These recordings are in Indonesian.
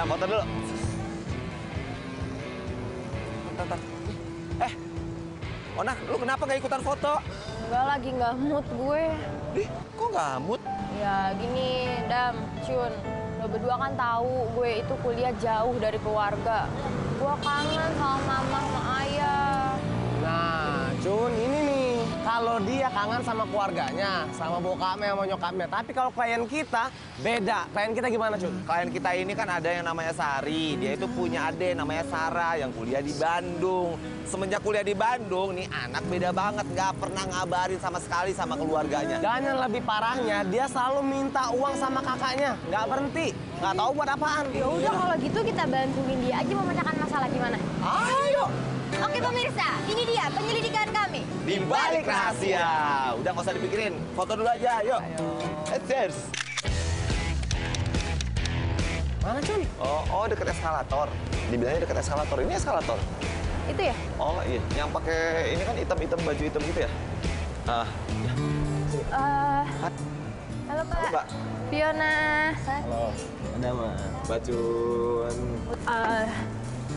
Dam, foto dulu. Bentar. Ona, lu kenapa nggak ikutan foto? Enggak, lagi nggak mood gue. Ih, kok nggak mood? Ya gini, Dam, Cun. Lo berdua kan tahu gue itu kuliah jauh dari keluarga. Gue kangen sama mama sama ayah. Nah, Cun, ini nih. Kalau dia kangen sama keluarganya, sama bokapnya, sama nyokapnya. Tapi kalau klien kita, beda. Klien kita gimana, Cun? Klien kita ini kan ada yang namanya Sari. Dia itu punya adik namanya Sarah yang kuliah di Bandung. Semenjak kuliah di Bandung, nih anak beda banget. Nggak pernah ngabarin sama sekali sama keluarganya. Dan yang lebih parahnya, dia selalu minta uang sama kakaknya. Nggak berhenti. Nggak tahu buat apaan. Ya udah kalau gitu kita bantuin dia aja memecahkan masalah gimana? Ayo! Oke pemirsa, ini dia penyelidikan kami. Di balik rahasia. Udah nggak usah dipikirin. Foto dulu aja, yuk. Cheers. Mana, Cun? Oh, deket eskalator. Dibilangnya deket eskalator. Ini eskalator. Itu ya? Oh iya, yang pakai ini kan hitam-hitam, baju hitam gitu ya? Halo Mbak. Halo, Mbak. Fiona. Halo, ada mah. Bacun.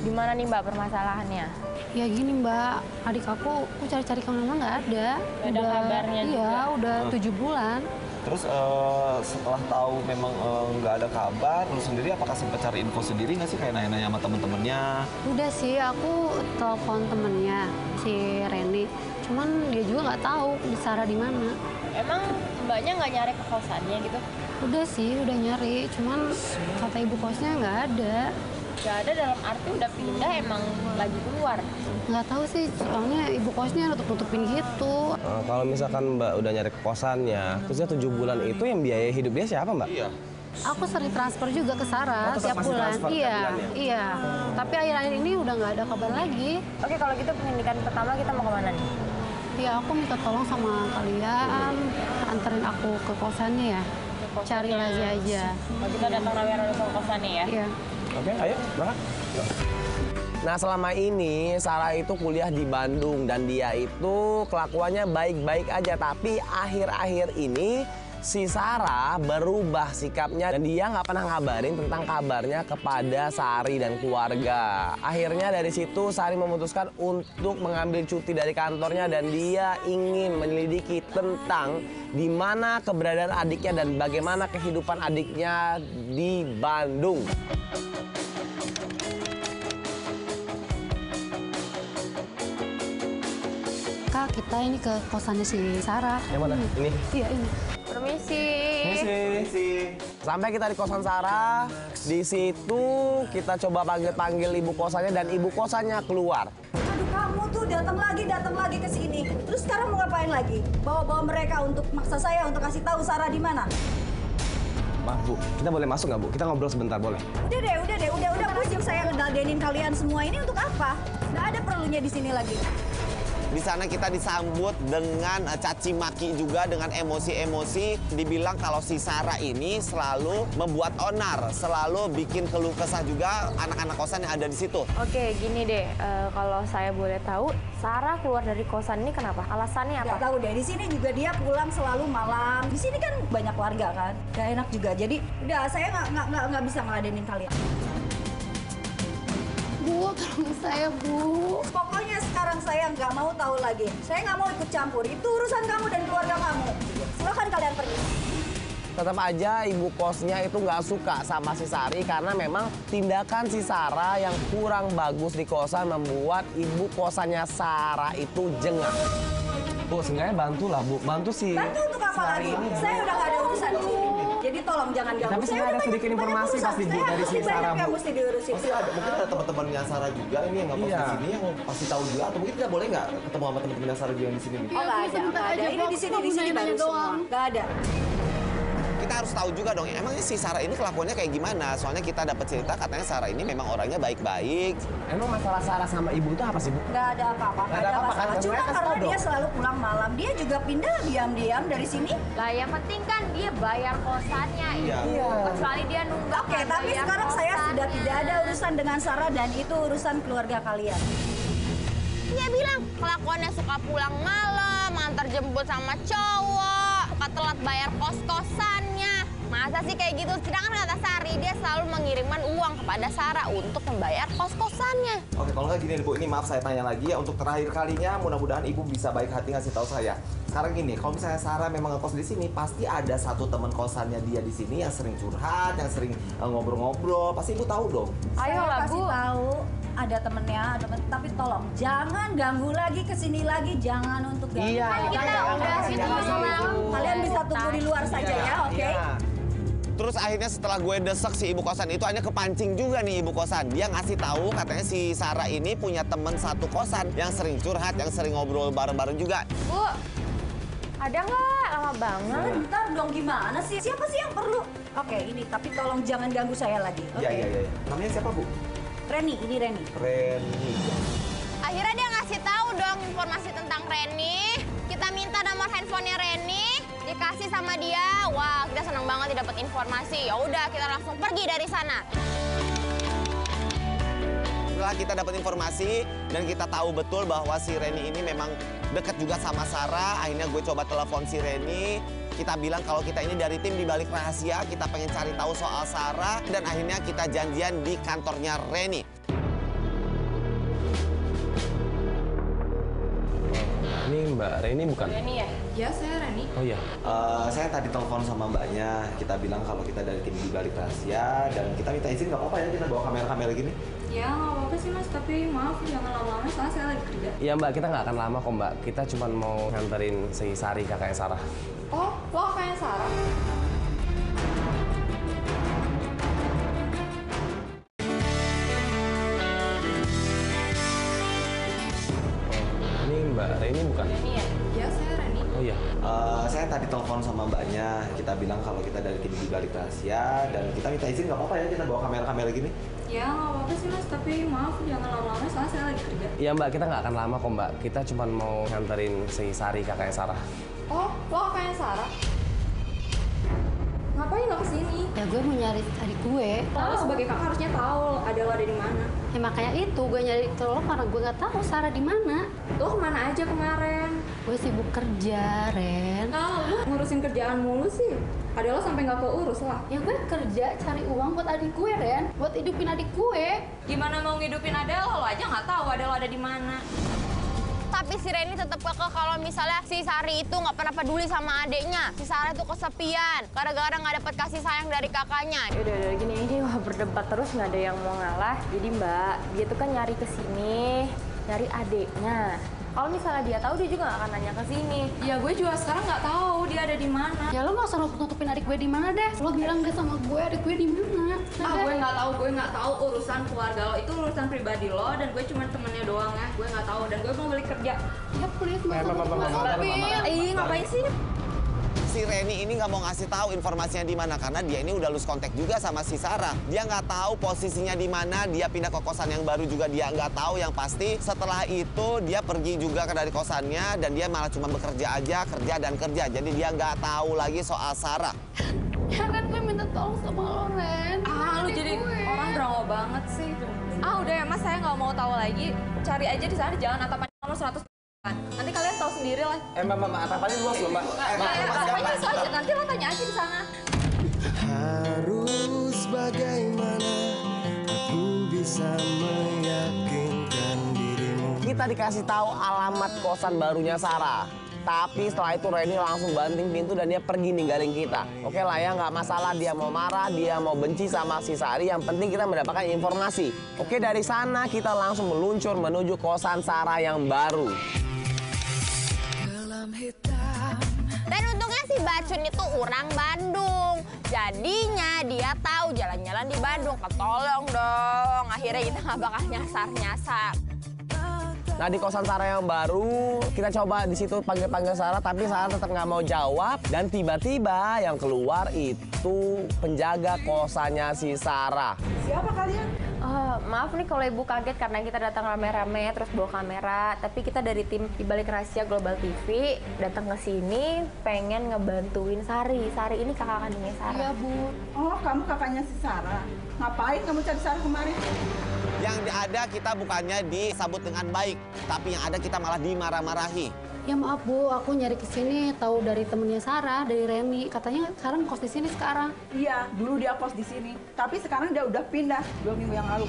Di mana nih Mbak permasalahannya? Ya gini Mbak, adik aku cari-cari kemana nggak ada. Nggak ada kabarnya Iya, juga. udah 7 bulan. Terus setelah tahu memang nggak ada kabar, lu sendiri apakah sempat cari info sendiri nggak sih kayak nanya-nanya sama temen-temennya? Udah sih, aku telepon temennya, si Reni. Cuman dia juga nggak tahu di Sarah di mana. Emang Mbaknya nggak nyari ke kosannya gitu? Udah sih, udah nyari. Cuman kata ibu kosnya nggak ada. Nggak ada dalam arti udah pindah emang lagi keluar. Nggak tahu sih, soalnya ibu kosnya nutup-nutupin gitu. Kalau misalkan Mbak udah nyari ke kosannya, terusnya 7 bulan itu yang biaya hidup dia siapa, Mbak? Iya. Aku sering transfer juga ke Sarah tetap tiap masih bulan. transfer tiap Iya, bulannya? iya. Tapi akhir-akhir ini udah nggak ada kabar lagi. Oke kalau gitu penyelidikan pertama kita mau kemana nih? Ya aku minta tolong sama kalian anterin aku ke kosannya ya. Cari lagi aja. Kalau kita datang rawi-rawi ke kosannya ya? Iya. Oke, ayo, berangkat. Nah, selama ini Sarah itu kuliah di Bandung dan dia itu kelakuannya baik-baik aja. Tapi akhir-akhir ini si Sarah berubah sikapnya dan dia nggak pernah ngabarin tentang kabarnya kepada Sari dan keluarga. Akhirnya dari situ Sari memutuskan untuk mengambil cuti dari kantornya dan dia ingin menyelidiki tentang di mana keberadaan adiknya dan bagaimana kehidupan adiknya di Bandung. Kak, kita ini ke kosannya si Sarah. Yang mana? Ini? Iya, ini. Permisi. Sampai kita di kosan Sarah, di situ kita coba panggil ibu kosannya dan ibu kosannya keluar. Aduh, kamu tuh datang lagi ke sini. Terus sekarang mau ngapain lagi? Bawa-bawa mereka untuk maksa saya untuk kasih tahu Sarah di mana? Maaf Bu, kita boleh masuk nggak Bu? Kita ngobrol sebentar boleh? Udah pusing saya ngedadenin kalian semua ini untuk apa? Nggak ada perlunya di sini lagi. Di sana kita disambut dengan caci maki juga, dengan emosi-emosi. Dibilang kalau si Sarah ini selalu membuat onar, selalu bikin keluh kesah juga anak-anak kosan yang ada di situ. Oke, gini deh, kalau saya boleh tahu, Sarah keluar dari kosan ini kenapa? Alasannya apa? Nggak tahu deh, di sini juga dia pulang selalu malam. Di sini kan banyak warga kan, nggak enak juga. Jadi udah saya nggak bisa ngeladenin kalian. Bu, tolong saya, Bu. Pokoknya sekarang saya nggak mau tahu lagi. Saya nggak mau ikut campur. Itu urusan kamu dan keluarga kamu. Silakan kalian pergi. Tetap aja ibu kosnya itu nggak suka sama si Sari karena memang tindakan si Sarah yang kurang bagus di kosan membuat ibu kosannya Sarah itu jengah. Bu, seenggaknya bantulah Bu, bantu si Bantu untuk apa lagi? Saya udah nggak ada urusan di sini. Jadi tolong jangan ganggu. Tapi saya ada udah sedikit banyak informasi urusan. pasti, Bu, Saya dari mesti si Sarah, banyak yang Bu. mesti diurusin. Pasti ada, mungkin ada teman-temannya Sarah juga ini yang nggak Iya. di sini yang pasti tahu juga, atau mungkin kita boleh nggak ketemu sama teman-teman Sarah juga yang di sini? Oh nggak ada. Ini di sini baru semua. Nggak ada. Kita harus tahu juga dong, emangnya si Sarah ini kelakuannya kayak gimana? Soalnya kita dapat cerita katanya Sarah ini memang orangnya baik-baik. Emang masalah Sarah sama ibu itu apa sih Bu? Nggak ada apa-apa. Nggak ada apa-apa, kan? masalah. Cuma Kasih karena tahu dia dong. selalu pulang malam. Dia juga pindah diam-diam dari sini. Lah yang penting kan dia bayar kosannya. Iya. Kecuali dia nunggak. Oke, tapi sekarang saya sudah tidak ada urusan dengan Sarah dan itu urusan keluarga kalian. Dia bilang kelakuannya suka pulang malam, antar jemput sama cowok, suka telat bayar kos-kosannya. Masa sih kayak gitu? Sedangkan kata Sari, dia selalu mengirimkan uang kepada Sarah untuk membayar kos-kosannya. Oke, kalau nggak gini Bu, ini maaf saya tanya lagi ya untuk terakhir kalinya, mudah-mudahan Ibu bisa baik hati ngasih tahu saya. Sekarang gini, kalau misalnya Sarah memang ngekos di sini, pasti ada satu teman kosannya dia di sini yang sering curhat, yang sering ngobrol-ngobrol. Pasti Ibu tahu dong. Ayolah, kasih Bu. tahu ada temennya, tapi tolong jangan ganggu lagi kesini lagi, jangan untuk ganggu. Iya, Kita udah sini sama. Kalian bisa tunggu di luar saja ya, oke? Iya. Terus akhirnya setelah gue desek si ibu kosan itu, akhirnya kepancing juga nih ibu kosan. Dia ngasih tahu katanya si Sarah ini punya teman satu kosan yang sering curhat, yang sering ngobrol bareng-bareng juga. Bu, ada nggak? Lama banget. Bentar dong, gimana sih? Siapa sih yang perlu? Oke, ini tapi tolong jangan ganggu saya lagi. Oke. Iya. Namanya siapa Bu? Reni, ini Reni. Reni. Akhirnya dia ngasih tahu dong informasi tentang Reni. Kita minta nomor handphonenya Reni, dikasih sama dia. Wah, kita senang banget dapat informasi. Ya udah, kita langsung pergi dari sana. Setelah kita dapat informasi dan kita tahu betul bahwa si Reni ini memang dekat juga sama Sarah, akhirnya gue coba telepon si Reni. Kita bilang kalau kita ini dari tim di balik rahasia, kita pengen cari tahu soal Sarah, dan akhirnya kita janjian di kantornya Reni. Ini Mbak Reni bukan? Reni ya? Ya, saya Reni. Oh iya. Saya tadi telepon sama mbaknya, kita bilang kalau kita dari tim di balik rahasia dan kita minta izin nggak apa-apa ya kita bawa kamera-kamera gini. Ya, nggak apa-apa sih Mas, tapi maaf jangan lama-lama soalnya saya lagi kerja. Iya Mbak, kita nggak akan lama kok Mbak. Kita cuma mau nganterin si Sari, kakaknya Sarah. Oh, lo kakaknya Sarah? Ini Mbak Reni bukan? Reni ya? Ya, saya Reni. Oh iya. Saya tadi telepon sama mbaknya, kita bilang kalau kita dari tim di balik rahasia dan kita minta izin nggak apa-apa ya kita bawa kamera-kamera gini. Ya, nggak apa-apa sih Mas, tapi maaf jangan lama-lama soalnya saya lagi kerja. Iya Mbak, kita nggak akan lama kok Mbak. Kita cuma mau nganterin si Sari, kakaknya Sarah. Oh, lo kakaknya Sarah? Ngapain lo kesini? Ya gue mau nyari adik gue. Lo sebagai kakak harusnya tahu ada lo ada di mana. Ya makanya itu gue nyari tolong karena gue nggak tahu Sarah di mana. Lo kemana aja kemarin? Gue sibuk kerja, Ren. Nah, lo ngurusin kerjaan mulu sih. Ada lo sampai nggak keurus lah. Ya gue kerja cari uang buat adik gue, Ren. Buat hidupin adik gue. Gimana mau ngidupin ada lo aja nggak tahu ada lo ada di mana. Tapi si Reni tetap kekeh kalau misalnya si Sari itu nggak pernah peduli sama adiknya. Si Sarah itu kesepian, gara-gara nggak dapat kasih sayang dari kakaknya. Udah gini aja, wah berdebat terus nggak ada yang mau ngalah. Jadi Mbak, dia tuh kan nyari ke sini, nyari adiknya. Kalau misalnya dia tahu, dia juga nggak akan nanya ke sini. Ya gue juga sekarang nggak tahu dia ada di mana. Ya lo nggak usah nutupin adik gue di mana deh. Lo bilang deh sama gue adik gue di mana. Ah, gue nggak tahu urusan keluarga lo, itu urusan pribadi lo dan gue cuma temennya doang ya. Gue nggak tahu dan gue mau balik kerja. Ya please nggak Ih, ngapain sih? Si Reni ini nggak mau ngasih tahu informasinya di mana karena dia ini udah lose kontak juga sama si Sarah. Dia nggak tahu posisinya di mana, dia pindah ke kosan yang baru juga dia nggak tahu. Yang pasti setelah itu dia pergi juga ke dari kosannya dan dia malah cuma bekerja aja, kerja dan kerja. Jadi dia nggak tahu lagi soal Sarah. Ya Ren, gue minta tolong sama lo, Ren. Ah, lu Adik jadi gue. orang drama banget sih. Ah, udah ya Mas, saya nggak mau tahu lagi. Cari aja di sana di jalan Atapan nomor 100. Nanti kalian tahu sendiri lah. Mbak, Atapannya luas loh Mbak. Pokoknya itu aja, nanti lo tanya aja di sana. Harus bagaimana aku bisa meyakinkan dirimu. Kita dikasih tahu alamat kosan barunya Sarah. Tapi setelah itu Reni langsung banting pintu dan dia pergi ninggalin kita. Oke lah ya, nggak masalah dia mau marah, dia mau benci sama si Sari. Yang penting kita mendapatkan informasi. Oke, dari sana kita langsung meluncur menuju kosan Sarah yang baru. Dan untungnya si Bacun itu orang Bandung. Jadinya dia tahu jalan-jalan di Bandung. Ketolong dong. Akhirnya kita nggak bakal nyasar-nyasar. Nah di kosan Sarah yang baru, kita coba di situ panggil-panggil Sarah, tapi Sarah tetap nggak mau jawab. Dan tiba-tiba yang keluar itu penjaga kosannya si Sarah. Siapa kalian? Maaf nih kalau ibu kaget karena kita datang rame-rame terus bawa kamera. Tapi kita dari tim di balik rahasia Global TV datang ke sini pengen ngebantuin Sari. Sari ini kakak kandungnya Sarah. Iya, Bu. Oh, kamu kakaknya si Sarah. Ngapain kamu cari Sarah kemarin? Yang ada kita bukannya disambut dengan baik, tapi yang ada kita malah dimarah-marahi. Ya maaf Bu, aku nyari ke sini tahu dari temennya Sarah, dari Reni. Katanya sekarang kos di sini sekarang. Iya, dulu dia kos di sini. Tapi sekarang dia udah pindah 2 minggu yang lalu.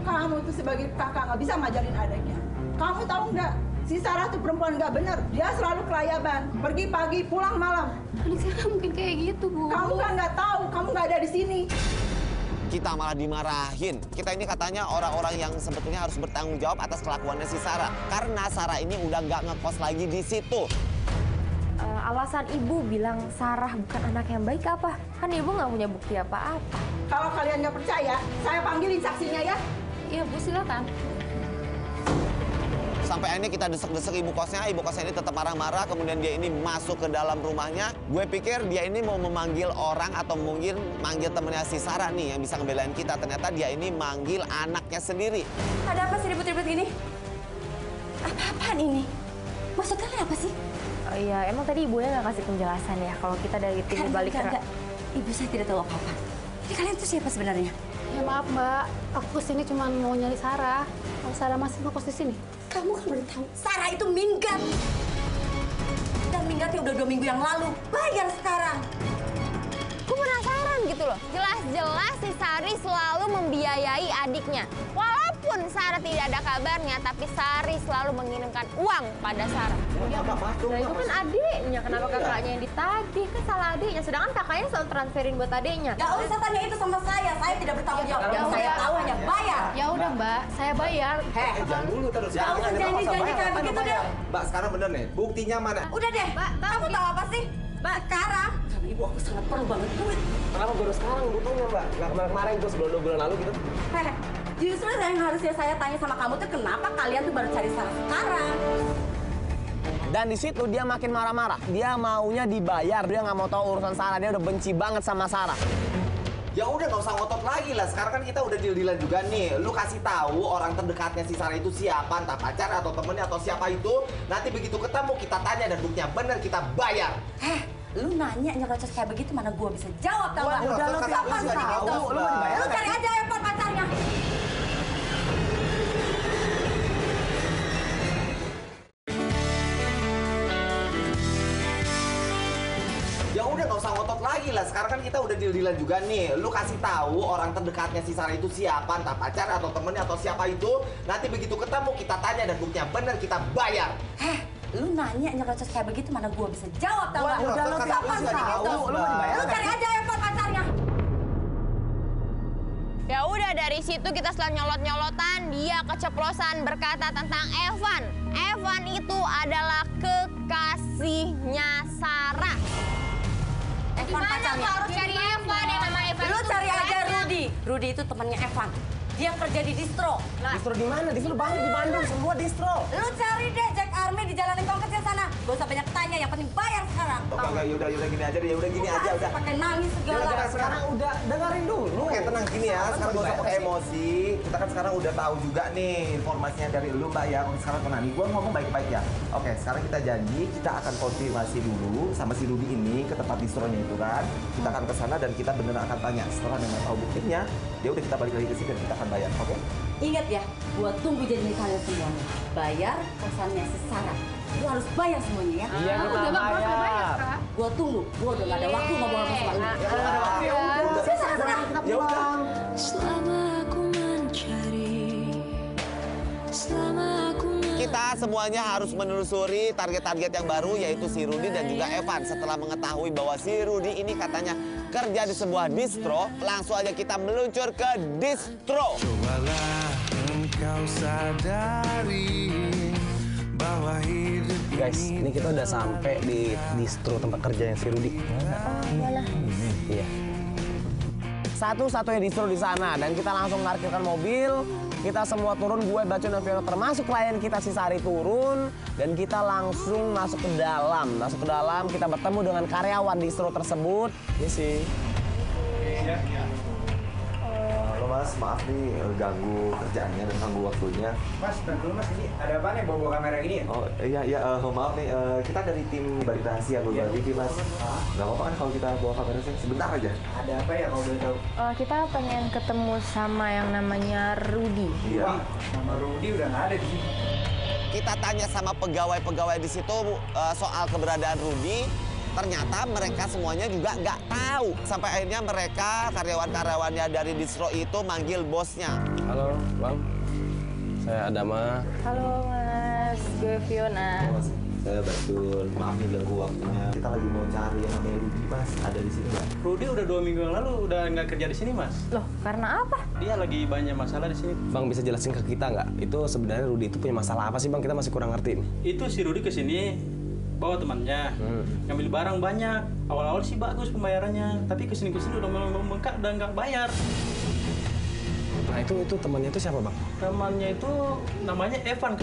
Kamu itu sebagai kakak nggak bisa ngajarin adiknya. Kamu tahu nggak? Si Sarah tuh perempuan nggak bener. Dia selalu kelayaban. Pergi pagi, pulang malam. Anak saya mungkin kayak gitu Bu. Kamu kan nggak tahu. Kamu nggak ada di sini. Kita malah dimarahin. Kita ini katanya orang-orang yang sebetulnya harus bertanggung jawab atas kelakuannya si Sarah. Karena Sarah ini udah nggak ngekos lagi di situ. Alasan ibu bilang Sarah bukan anak yang baik apa? Kan ibu nggak punya bukti apa-apa. Kalau kalian nggak percaya, saya panggilin saksinya ya. Iya Bu, silakan. Sampai akhirnya kita desek-desek ibu kosnya ini tetap marah-marah, kemudian dia ini masuk ke dalam rumahnya. Gue pikir dia ini mau memanggil orang atau mungkin manggil temennya si Sarah nih yang bisa ngebelain kita. Ternyata dia ini manggil anaknya sendiri. Ada apa sih ribut-ribut ini? Apa-apaan ini? Maksud kalian apa sih? Oh iya, emang tadi ibunya nggak kasih penjelasan ya kalau kita dari tim balik ke... Ibu saya tidak tahu apa-apa. Jadi kalian tuh siapa sebenarnya? Ya maaf Mbak, aku kesini cuma mau nyari Sarah. Kalau Sarah masih ngekos di sini. Kamu kan udah tahu, Sarah itu minggat. Dan minggatnya udah 2 minggu yang lalu. Bayar sekarang. Aku penasaran gitu loh. Jelas-jelas si Sari selalu membiayai adiknya. Walaupun Sarah tidak ada kabarnya, tapi Sari selalu mengirimkan uang pada Sarah. Nah itu kan adiknya, kenapa kakaknya yang ditagih? Kan salah adiknya, sedangkan kakaknya selalu transferin buat adiknya. Gak usah tanya itu sama saya tidak bertanggung jawab. Yang saya tahu hanya bayar. Ya udah Mbak, saya bayar. Jangan dulu terus. Gak usah janji-janji kayak begitu deh. Mbak, sekarang bener nih. Buktinya mana? Udah deh, kamu tahu apa sih? Sekarang, ibu aku sangat perlu banget duit. Kenapa baru sekarang butuhnya, Mbak? Nggak kemarin-kemarin terus bulan lalu gitu? Justru yang harusnya saya tanya sama kamu tuh kenapa kalian tuh baru cari Sarah sekarang? Dan di situ dia makin marah-marah. Dia maunya dibayar, dia nggak mau tahu urusan Sarah. Dia udah benci banget sama Sarah. Ya udah nggak usah ngotot lagi lah. Sekarang kan kita udah deal-dealan juga nih. Lu kasih tahu orang terdekatnya si Sarah itu siapa, entah pacar atau temennya atau siapa itu. Nanti begitu ketemu kita tanya dan buktinya bener kita bayar. Lu nanya nyerocos kayak begitu mana gua bisa jawab tau gak? Udah lu kapan tahu? Lu mau dibayar? Lu cari aja handphone pacarnya. Ya udah nggak usah ngotot lagi lah. Sekarang kan kita udah deal-dealan juga nih. Lu kasih tahu orang terdekatnya si Sarah itu siapa, entah pacar atau temennya atau siapa itu. Nanti begitu ketemu kita tanya dan buktinya bener kita bayar. Lu nanya nyerocos kayak begitu mana gua bisa jawab tau gak? Udah lu kapan tahu? Lu mau dibayar? Lu cari aja handphone pacarnya. Ya udah dari situ kita setelah nyolot-nyolotan, dia keceplosan berkata tentang Evan. Evan itu adalah kekasihnya Sarah. Evan pacarnya. Harus cari Evan yang namanya Evan. Lu cari aja Rudy. Rudy itu temannya Evan. Dia kerja di distro. Distro di mana? Distro banyak di Bandung, semua distro. Lu cari deh Jack Army di Jalan Lengkong kecil sana. Gak usah banyak tanya, yang penting bayar sekarang. Oke, yaudah gini aja deh, gini aja udah. Pakai nangis segala. Sekarang udah dengerin dulu. Oke, tenang gini ya. Sekarang gak usah pakai emosi. Kita kan sekarang udah tahu juga nih informasinya dari lu Mbak ya. Oke, sekarang tenang nih. Gua ngomong baik-baik ya. Oke, sekarang kita janji kita akan konfirmasi dulu sama si Rudy ini ke tempat distronya itu kan. Kita akan ke sana dan kita beneran akan tanya. Setelah memang tahu buktinya, ya udah kita balik lagi ke sini dan kita akan bayar. Oke? Ingat ya, gua tunggu janji kalian semuanya. Bayar kosannya si Sarah. Lu harus bayar semuanya ya. Iya, kita bayar. Gua tunggu. Gua udah gak ada waktu ngomong sama lu. Ya udah. Selama aku mencari, selama aku Kita semuanya harus menelusuri target-target yang baru yaitu si Rudy dan juga Evan. Setelah mengetahui bahwa si Rudy ini katanya kerja di sebuah distro, langsung aja kita meluncur ke distro. cobalah engkau sadari bahwa hidup Guys, ini kita udah sampai di distro tempat kerjanya si Rudy. Mana? Iya. Satu-satunya distro di sana dan kita langsung parkirkan mobil. Kita semua turun, gue, Baco, dan Vino termasuk klien kita si Sari turun dan kita langsung masuk ke dalam. Masuk ke dalam, kita bertemu dengan karyawan distro tersebut. Iya sih. Halo Mas, maaf nih ganggu kerjaannya dan ganggu waktunya. Mas, bentar dulu Mas, ini ada apa nih bawa kamera gini ya? Oh iya, maaf nih, kita dari tim Balik Rahasia Global TV Mas. Gak apa-apa kan kalau kita bawa kamera sebentar aja? Ada apa ya kalau boleh tahu? Kita pengen ketemu sama yang namanya Rudy. Iya. Wah, nama Rudy udah nggak ada di sini. kita tanya sama pegawai-pegawai di situ soal keberadaan Rudy, ternyata mereka semuanya juga nggak tahu. Sampai akhirnya mereka, karyawan-karyawannya dari distro itu manggil bosnya. Halo, Bang. Saya Adama. Halo Mas, gue Fiona. Saya Batul, maaf nih ganggu waktunya. Kita lagi mau cari yang namanya Rudy, Mas. Ada di sini nggak? Rudy udah 2 minggu yang lalu udah nggak kerja di sini, Mas. Loh, karena apa? Dia lagi banyak masalah di sini. Bang bisa jelasin ke kita nggak? Itu sebenarnya Rudy itu punya masalah apa sih, Bang? Kita masih kurang ngerti nih. Itu si Rudy kesini bawa temannya, ngambil barang banyak. Awal-awal sih bagus pembayarannya, tapi kesini-kesini udah membengkak dan nggak bayar. Nah itu temannya itu siapa, Bang? Temannya itu namanya Evan.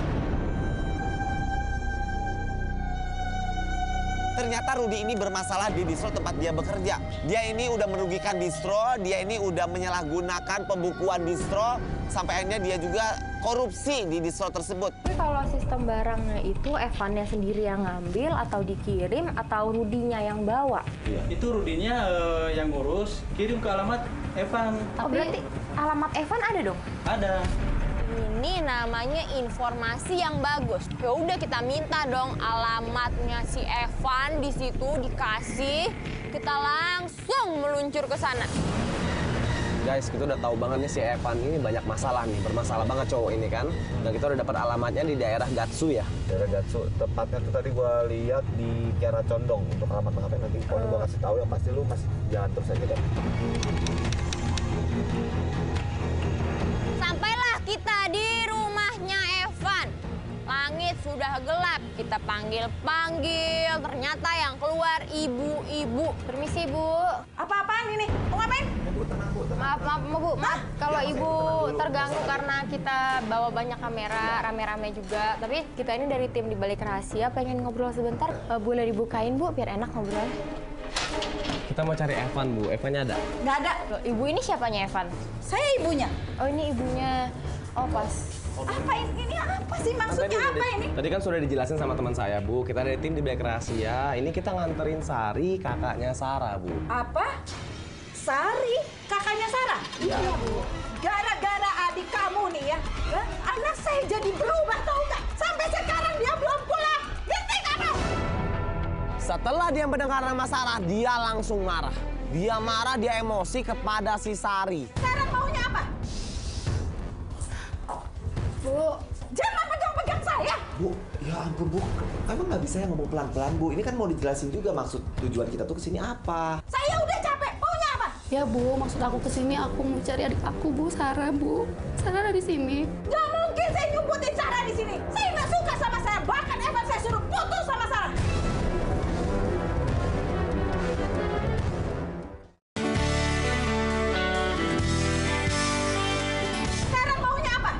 Ternyata Rudy ini bermasalah di distro tempat dia bekerja. Dia ini udah merugikan distro, dia ini udah menyalahgunakan pembukuan distro, sampai akhirnya dia juga korupsi di distro tersebut. Tapi kalau sistem barangnya itu Evannya sendiri yang ngambil atau dikirim atau Rudinya yang bawa? Itu Rudinya yang ngurus, kirim ke alamat Evan. Tapi berarti alamat Evan ada dong? Ada. Ini namanya informasi yang bagus. Ya udah kita minta dong alamatnya si Evan di situ dikasih. Kita langsung meluncur ke sana. Guys, kita udah tahu banget nih si Evan ini banyak masalah nih, bermasalah banget cowok ini kan. Dan kita udah dapat alamatnya di daerah Gatsu ya. Daerah Gatsu, tepatnya tuh tadi gua lihat di Kiara Condong. Untuk alamat lengkapnya nanti pokoknya gua kasih tahu, yang pasti lu masih jalan terus aja deh. Sampailah kita di rumahnya Evan. Langit sudah gelap, kita panggil-panggil. Ternyata yang keluar ibu-ibu. Permisi, Bu. Apa-apaan ini? Mau ngapain? Maaf Bu, maaf kalau Ibu terganggu karena kita bawa banyak kamera, rame-rame juga. Tapi kita ini dari tim di balik rahasia pengen ngobrol sebentar. Boleh dibukain Bu, biar enak ngobrol. Kita mau cari Evan, Bu. Evannya ada? Nggak ada. Loh, Ibu ini siapanya Evan? Saya ibunya. Oh ini ibunya. Oh pas. Apa ini? Apa sih maksudnya apa ini? Tadi kan sudah dijelasin sama teman saya, Bu. Kita dari tim di balik rahasia. Ini kita nganterin Sari, kakaknya Sarah, Bu. Apa? Sari, kakaknya Sarah? Iya, Bu. Gara-gara adik kamu nih ya, anak saya jadi berubah, tahu nggak? Sampai sekarang dia belum pulang. Ngerti kamu? Setelah dia mendengar nama Sarah, dia langsung marah. Dia marah, dia emosi kepada si Sari. Sarah maunya apa? Bu, jangan pegang-pegang saya. Bu, ya ampun Bu, emang nggak bisa ya ngomong pelan-pelan Bu? Ini kan mau dijelasin juga maksud tujuan kita tuh kesini apa? Saya udah capek, maunya apa? Ya Bu, maksud aku kesini aku mau cari adik aku Bu, Sarah Bu. Sarah ada di sini. Gak mungkin saya nyumputin Sarah di sini. Saya nggak suka sama Sarah, bahkan Evan saya suruh putus sama Sarah. Sarah maunya apa?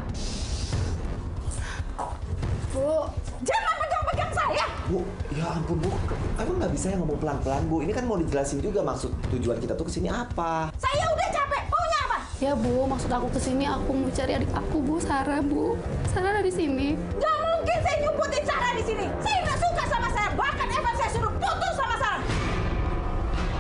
Bu, jangan pegang-pegang saya. Bu, ya ampun Bu, emang nggak bisa ya ngomong pelan-pelan Bu? Ini kan mau dijelasin juga maksud tujuan kita tuh kesini apa? Saya udah capek, maunya apa? Ya Bu, maksud aku kesini aku mau cari adik aku Bu, Sarah Bu. Sarah ada di sini. Gak mungkin saya nyumputin Sarah di sini. Saya nggak suka sama Sarah, bahkan Evan saya suruh putus sama Sarah.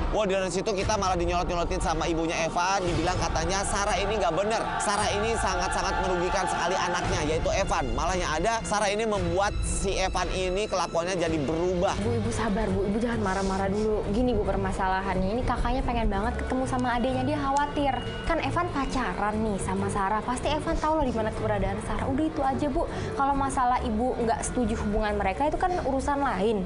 Wah, dari situ kita malah dinyolot-nyolotin sama ibunya Evan. Dibilang katanya Sarah ini nggak bener. Sarah ini sangat-sangat merugikan sekali anaknya, yaitu Evan. Malah yang ada, Sarah ini membuat si Evan ini kelakuannya jadi berubah. Bu, Ibu sabar Bu, Ibu jangan marah-marah dulu. Gini Bu permasalahannya, ini kakaknya pengen banget ketemu sama adiknya, dia khawatir. Kan Evan pacaran nih sama Sarah, pasti Evan tahu lah di mana keberadaan Sarah. Udah itu aja Bu, kalau masalah Ibu nggak setuju hubungan mereka itu kan urusan lain.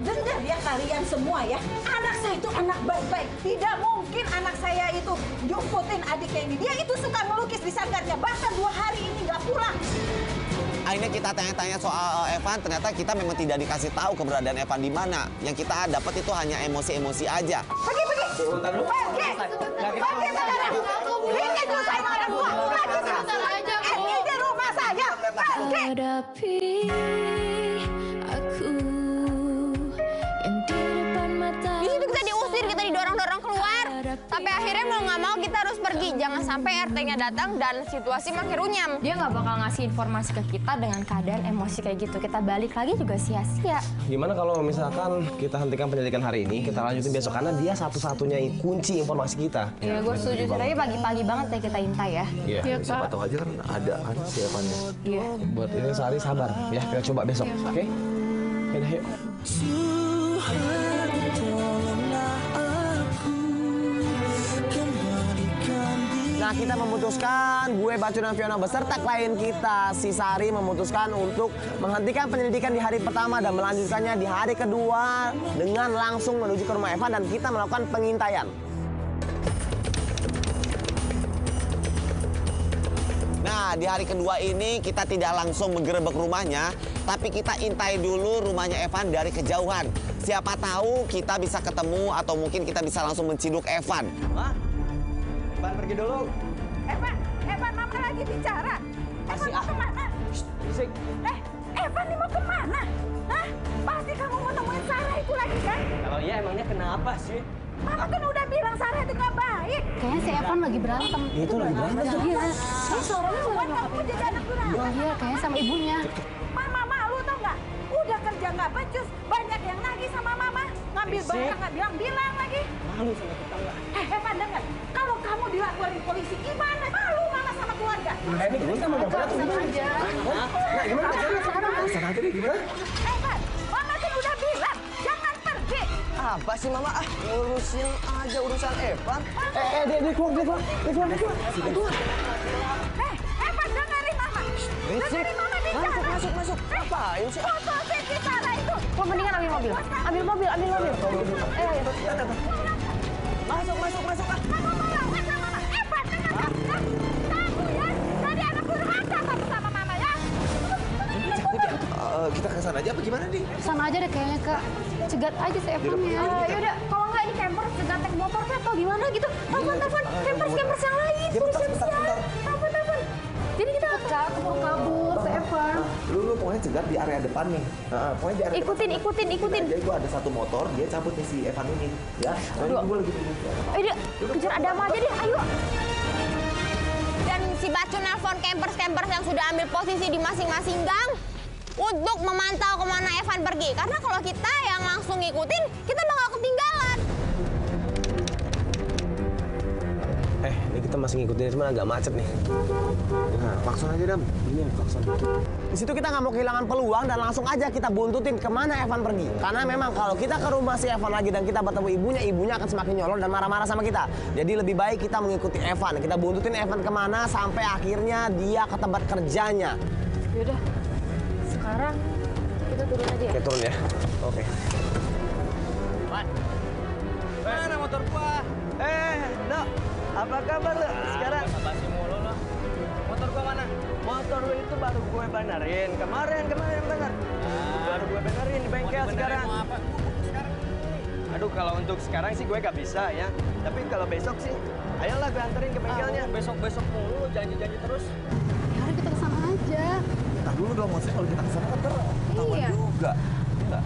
Dengar ya kalian semua ya. Anak saya itu anak baik-baik. Tidak mungkin anak saya itu jumputin adiknya ini. Dia itu suka melukis di sanggarnya. Bahkan 2 hari ini nggak pulang. Akhirnya kita tanya-tanya soal Evan, ternyata kita memang tidak dikasih tahu keberadaan Evan di mana. Yang kita dapat itu hanya emosi-emosi aja. Pergi. Pergi sekarang. Ini selesai malam gua. Pergi sebentar aja. Ini di rumah saya. Pergi. Hadapi aku yang di depan mata. Di situ kita diusir, kita didorong-dorong keluar. Sampai akhirnya mau nggak mau kita harus pergi. Jangan sampai RT-nya datang dan situasi makin runyam. Dia nggak bakal ngasih informasi ke kita dengan keadaan emosi kayak gitu. Kita balik lagi juga sia-sia. Gimana kalau misalkan kita hentikan penyelidikan hari ini, kita lanjutin besok karena dia satu-satunya kunci informasi kita. Iya, gue setuju. Tapi pagi-pagi banget ya kita intai ya. Iya. Siapa tahu aja kan ada kan si Evannya. Iya. Buat ini Sari sabar ya, kita coba besok, oke? Yaudah, yuk. Nah, kita memutuskan, gue Bacu dan Fiona beserta klien kita, si Sari memutuskan untuk menghentikan penyelidikan di hari pertama dan melanjutkannya di hari kedua dengan langsung menuju ke rumah Evan dan kita melakukan pengintaian. Nah, di hari kedua ini kita tidak langsung menggerebek rumahnya, tapi kita intai dulu rumahnya Evan dari kejauhan. Siapa tahu kita bisa ketemu atau mungkin kita bisa langsung menciduk Evan. Evan pergi dulu. Evan, mama lagi bicara. Evan mau kemana? Bisik. Evan nih mau kemana? Hah? Pasti kamu mau nemuin Sarah itu lagi kan? Kalau iya emangnya kenapa sih? Mama kan udah bilang Sarah itu nggak baik. Kayaknya si Evan lagi berantem. Itu lagi berantem tuh. Iya. Ini suaranya suara Kamu jadi anak durhaka. Oh iya, kayaknya sama ibunya. Mama malu tau nggak? Udah kerja nggak becus, banyak yang nagih sama mama. Ngambil barang nggak bilang-bilang lagi. Malu sama tetangga. Evan dengar, kalau kamu dilaporin polisi gimana? Malu mama sama keluarga. Ini kita mau ngapain tuh? aja. Nah, gimana? Sana aja deh, gimana? Evan, mama kan udah bilang, jangan pergi. Apa sih Mama? Urusin aja urusan Evan. Dia keluar. Evan dengerin mama. Dengerin mama bicara. Masuk. Ngapain sih? Foto si Sarah itu. Kok mendingan ambil mobil. Ambil mobil. Masuk. Mama mau lawan sama mama. Evan dengar. Kamu ya, jadi anak durhaka kamu sama mama ya. Kita ke sana aja apa gimana nih? Sana aja deh kayaknya, Kak. Cegat aja si Evannya. Yaudah, kalau nggak ini camper cegat naik motor kayak atau gimana gitu. Telepon campers yang lain. Bentar. Telepon. Jadi kita kabur ke Evan. Lu pokoknya cegat di area depan nih. Pokoknya di area Ikutin. Jadi gua ada satu motor, dia cabut nih si Evan ini. Ya, soalnya gua lagi tunggu. Ayo, kejar Adama aja deh, ayo. Dan si Bacu nelpon campers yang sudah ambil posisi di masing-masing gang untuk memantau kemana Evan pergi. Karena kalau kita yang langsung ngikutin, kita bakal ketinggalan. Ini kita masih ngikutin, cuma agak macet nih. Nah, klakson aja Dam. Ini klakson. Di situ kita nggak mau kehilangan peluang dan langsung aja kita buntutin kemana Evan pergi. Karena memang kalau kita ke rumah si Evan lagi dan kita bertemu ibunya akan semakin nyolong dan marah-marah sama kita. Jadi lebih baik kita mengikuti Evan. Kita buntutin Evan kemana sampai akhirnya dia ke tempat kerjanya. Yaudah, sekarang kita turun aja ya. Oke, turun ya. Oke. Mana motor gua? Dok. Apa kabar lo sekarang? Basi mulu lo. Motor gua mana? Motor lo itu baru gue benerin. Kemarin bener. Baru gue benerin di bengkel sekarang. Mau apa? Sekarang. Aduh, kalau untuk sekarang sih gue gak bisa ya. Tapi kalau besok sih, ayolah gue anterin ke bengkelnya. Besok mulu, janji-janji terus. Yaudah kita kesana aja. Nah dulu dong, maksudnya kalau kita kesana kan ketahuan juga. Enggak.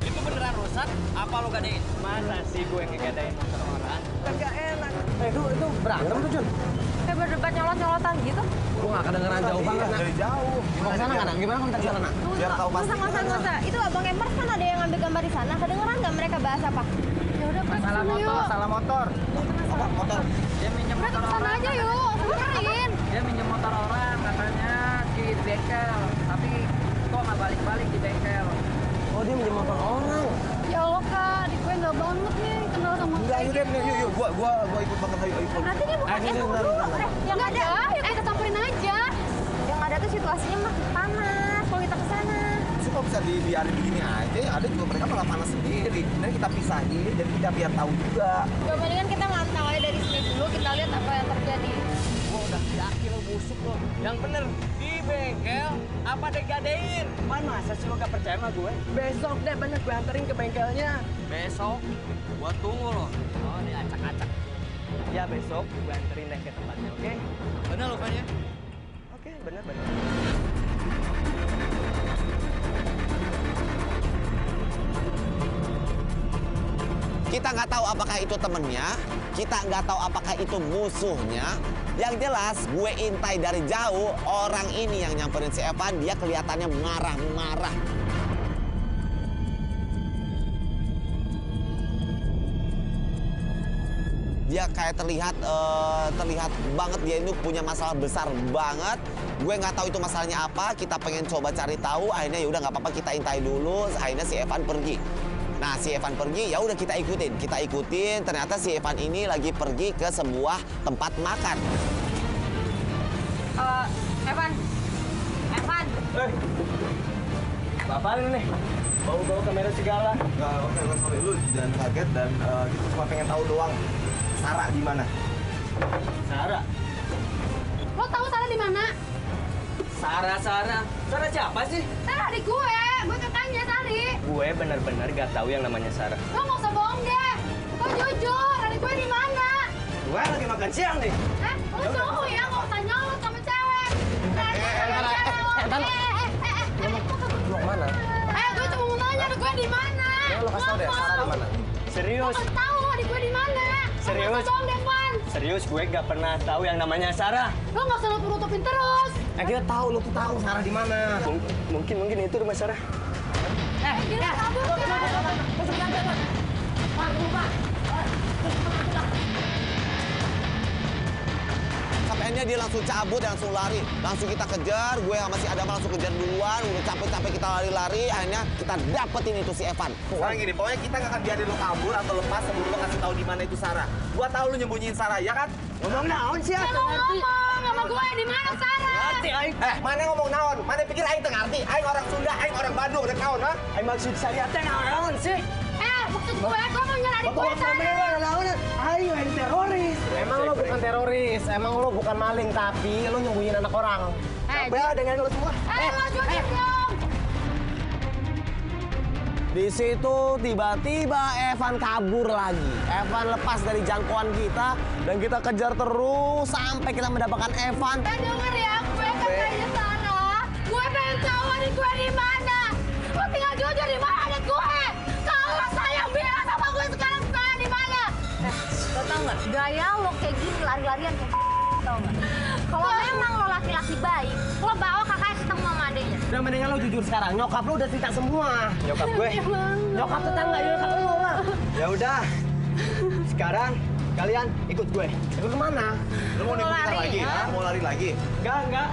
Itu beneran rusak? Apa lo gadein? Masa sih gue ngegadain motor orang? Kan gak enak. Itu berantem tuh, Jun. Kayak berdebat nyolot-nyolotan gitu. Gue gak kedengeran jauh banget, Nak. Dari jauh. Mau kesana nggak, Nak? Gimana kalau kita kesana, Nak? Biar tahu pasti. Nggak usah. Itu abang campers kan ada yang ngambil gambar di sana. Kedengeran nggak mereka bahas apa? Yaudah, Salah motor. Apa motor? Dia minjem motor kesana orang. aja yuk. Samperin. Dia minjem motor orang katanya di bengkel. Tapi kok nggak balik-balik di bengkel. Oh, dia minjem motor orang. Ya Allah, Kak. Di gue nggak banget nih kenal sama Enggak, ayo Dem, yuk. Gua ikut banget, ayo. Berarti dia bukan dulu. Yang ada, yuk kita samperin aja. Yang ada tuh situasinya makin panas kalau kita kesana. Sih kok bisa dibiarin begini aja, ya ada juga mereka malah panas sendiri. Dan kita pisahin, jadi kita biar tahu juga. Ya mendingan kita mantau aja dari sini dulu, kita lihat apa yang terjadi. Gua udah yakin lo busuk lo. Yang bener di bengkel apa digadein? Man, masa sih lo gak percaya sama gue? Besok deh, bener gue anterin ke bengkelnya. Besok gua tunggu lo. Oh, diacak-acak. Ya, besok gue anterin deh ke tempatnya, oke? Bener lo kayaknya. Oke, bener. Kita nggak tahu apakah itu temennya, kita nggak tahu apakah itu musuhnya. Yang jelas gue intai dari jauh, orang ini yang nyamperin si Evan, dia kelihatannya marah-marah. Dia kayak terlihat banget dia itu punya masalah besar banget. Gue nggak tahu itu masalahnya apa. Kita pengen coba cari tahu. Akhirnya ya udah nggak apa-apa, kita intai dulu. Akhirnya si Evan pergi. Nah si Evan pergi, ya udah kita ikutin. Ternyata si Evan ini lagi pergi ke sebuah tempat makan. Evan. Bapak lu nih, bau-bau kamera segala. Enggak, oke, sorry lu jangan kaget dan kita cuma pengen tahu doang. Sarah di mana? Sarah? Lo tahu Sarah di mana? Sarah siapa sih? Sarah adik gue kakaknya Sari. Gue bener-bener gak tahu yang namanya Sarah. Lo nggak usah bohong deh. Lo jujur, adik gue di mana? Gue lagi makan siang nih. Lo cowok ya, nggak usah nyolot sama cewek. Lo kemana? Gue cuma mau nanya adik gue di mana. Lo kasih tau deh, Sarah di mana? Serius? Lo tahu adik gue di mana? Serius? Bohong deh, Van. Serius, gue gak pernah tahu yang namanya Sarah. Lo nggak usah nutupin terus. Kita tahu, lo tuh tahu Sarah di mana. Mungkin itu rumah Sarah. Gila, kabur. Sampainya dia langsung cabut, langsung lari. Langsung kita kejar, gue sama si Adam langsung kejar duluan. Udah capek-capek kita lari-lari, akhirnya kita dapetin itu si Evan. Sekarang gini, pokoknya kita nggak akan biarin lo kabur atau lepas sebelum lo kasih tahu di mana itu Sarah. Gua tahu lo nyembunyiin Sarah, ya kan? Ngomong naon sih? Ngomong sama gue di mana Sarah? Mana ngomong naon? Mana pikir aing teu ngarti? Aing orang Sunda, aing orang Bandung, udah kawan, ha? Aing maksud saya teh naon sih? Maksud gue mau nyerah adik gue Sarah. Aing teroris. Emang lo bukan teroris, emang lo bukan maling, tapi lo nyembunyiin anak orang. Coba dengan lo semua. Lo jujur dong. Di situ tiba-tiba Evan kabur lagi. Evan lepas dari jangkauan kita dan kita kejar terus sampai kita mendapatkan Evan. Denger ya, gue katanya Sarah. Gue pengen tahu adik gue di mana. Lo tinggal jujur di mana adik gue. Kalau sayang bilang sama gue sekarang Sarah di mana. Lo tau nggak? Gaya lo kayak gini lari-larian kayak tau nggak? Kalau memang lo laki-laki baik, lo bawa kakaknya ketemu sama adeknya. Udah mendingan lo jujur sekarang. Nyokap lo udah cerita semua. Nyokap gue. Nyokap tetangga nyokap lo lah. Ya udah. Sekarang kalian ikut gue. Ikut kemana? Lo mau nipu kita lagi, ha? Mau lari lagi? Enggak.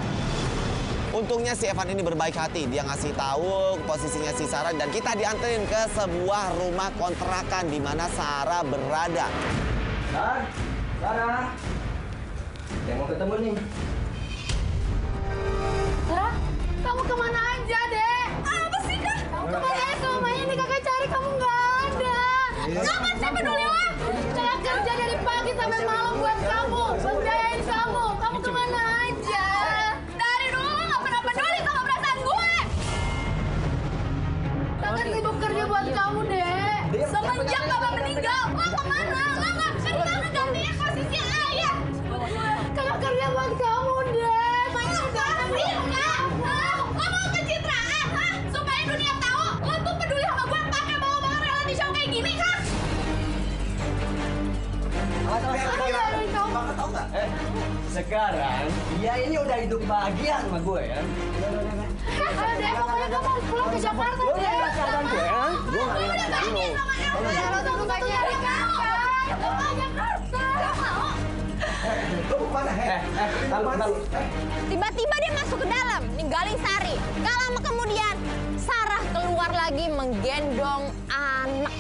Untungnya si Evan ini berbaik hati. Dia ngasih tahu posisinya si Sarah dan kita dianterin ke sebuah rumah kontrakan di mana Sarah berada. Sarah. Yang mau ketemu nih. Sarah, kamu kemana aja, Dek? Apa sih, Kak? Kamu kemana aja selama ini kakak cari kamu nggak ada. Ngapain sih peduli lo? Saya kerja dari pagi sampai malam buat kamu, membiayain kamu. Kamu kemana aja? Dari dulu lo nggak pernah peduli sama perasaan gue. Kakak sibuk kerja buat kamu, Dek. Semenjak Bapak meninggal, lo kemana? Lo nggak bisa ditanya gantinya posisi ayah. Kakak kerja buat kamu, Dek. Lo mau pencitraan, ha? Supaya dunia tahu lo tuh peduli sama gue pakai bawa-bawa reality show kayak gini, kan? Bapak tahu nggak? Sekarang dia ini udah hidup bahagia sama gue ya. Ayo deh, pokoknya kamu harus pulang ke Jakarta, Lo deh. nggak pacaran gue ya? Gue udah bahagia sama Elsa. Lo tunggu bahagia dari kakak. Lo mau Jakarta. Lo mau? Lo kemana? Tahu. Tiba-tiba dia masuk ke dalam, ninggalin Sari. Gak lama kemudian, Sarah keluar lagi menggendong anak.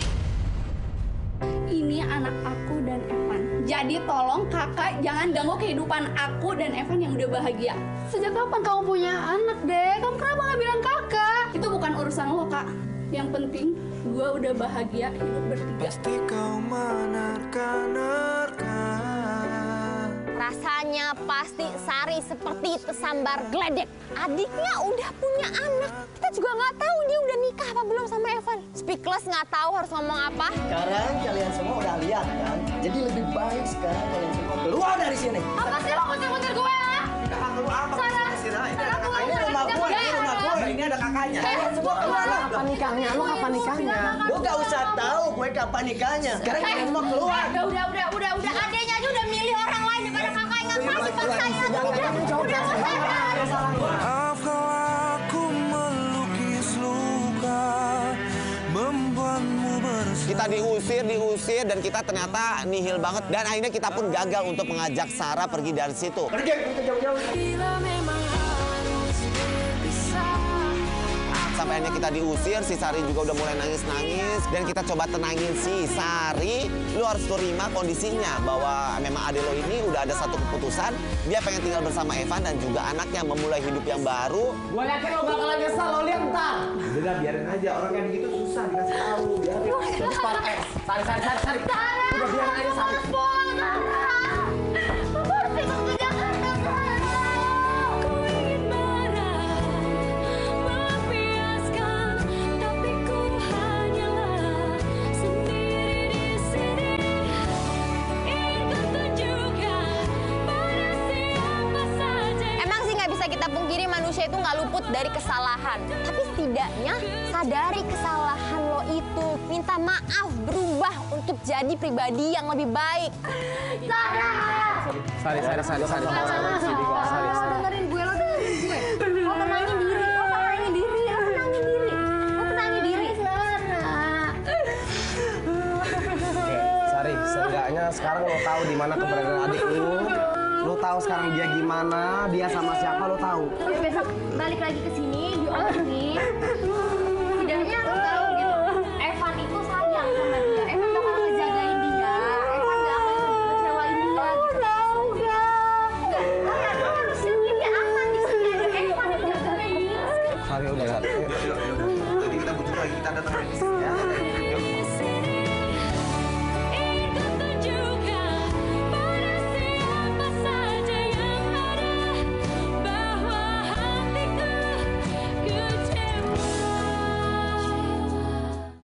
Ini anak aku dan Evan. Jadi tolong kakak jangan ganggu kehidupan aku dan Evan yang udah bahagia. Sejak kapan kamu punya anak, Dek? Kamu kenapa nggak bilang kakak? Itu bukan urusan lo, Kak. Yang penting gue udah bahagia hidup bertiga. Pasti kau menerka-nerka. Rasanya pasti Sari seperti tersambar geledek. Adiknya udah punya anak. Kita juga nggak tahu dia udah nikah apa belum sama Evan. Speechless nggak tahu harus ngomong apa. Sekarang kalian semua udah lihat kan? Jadi lebih baik sekarang kalian semua keluar dari sini. Apa sih lo ngusir-ngusir gue, ya? Keluar apa? Sarah, Sarah, Sarah, ini ada kakaknya, ini ada kakaknya. Kalian semua keluar. kapan nikahnya? Lo kapan nikahnya? Lo gak usah tahu gue kapan nikahnya. Sekarang kita mau keluar. Udah. Adenya aja udah milih orang lain daripada kakak yang masih paksain. Udah sadar. Maaf kalau aku melukis luka, membuatmu bersih. Kita diusir dan kita ternyata nihil banget. Dan akhirnya kita pun gagal untuk mengajak Sarah pergi dari situ. Pergi, kita jauh-jauh. Bila memang harus berpisah. Sampai akhirnya kita diusir, si Sari juga udah mulai nangis-nangis. Dan kita coba tenangin si Sari, lu harus terima kondisinya bahwa memang ade lo ini udah ada satu keputusan. Dia pengen tinggal bersama Evan dan juga anaknya memulai hidup yang baru. Gue yakin lo bakalan nyesal, lo lihat ntar. Udah biarin aja, orang kayak begitu susah dikasih tahu. Biarin. Sari. Udah biarin aja Sari. Manusia itu nggak luput dari kesalahan, tapi setidaknya sadari kesalahan lo itu, minta maaf, berubah untuk jadi pribadi yang lebih baik. Sari. Dengerin gue, lo dengerin gue. Lo tenangin diri. Sari, seenggaknya sekarang lo tahu di mana keberadaan adik lo. Lo tahu sekarang dia gimana, dia sama siapa lo tahu. Terus besok balik lagi ke sini, diomongin.